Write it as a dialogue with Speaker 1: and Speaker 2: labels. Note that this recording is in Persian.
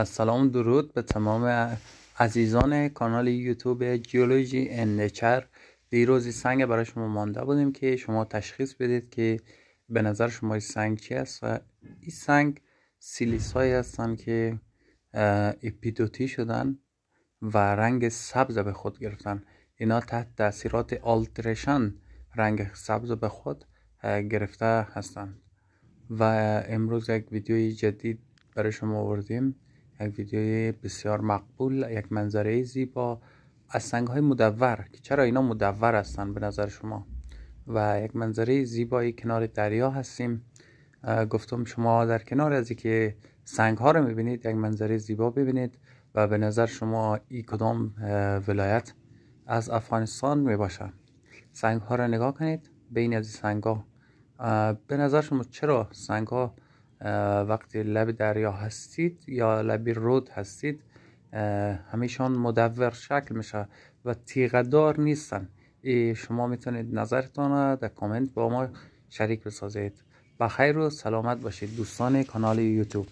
Speaker 1: سلام درود به تمام عزیزان کانال یوتیوب جیولوژی ان نیچر. دیروزی سنگ برای شما مانده بودیم که شما تشخیص بدید که به نظر شما این سنگ چی است. و این سنگ سیلیس هایی هستند که اپیدوتی شدن و رنگ سبز به خود گرفتن. اینا تحت تاثیرات آلتریشن رنگ سبز به خود گرفته هستند. و امروز یک ویدیوی جدید برای شما آوردیم، یک ویدیوی بسیار مقبول، یک منظره زیبا از سنگ های مدور که چرا اینا مدور هستن به نظر شما، و یک منظره زیبایی کنار دریا هستیم. گفتم شما در کنار از اینکه سنگ ها رو میبینید یک منظره زیبا ببینید و به نظر شما این کدام ولایت از افغانستان میباشه. سنگ ها رو نگاه کنید. بین از سنگ ها به نظر شما چرا سنگ ها وقتی لب دریا هستید یا لب رود هستید همیشان مدور شکل میشه و تیغه‌دار نیستن؟ شما میتونید نظرتان را در کامنت با ما شریک بسازید. بخیر و سلامت باشید دوستان کانال یوتیوب.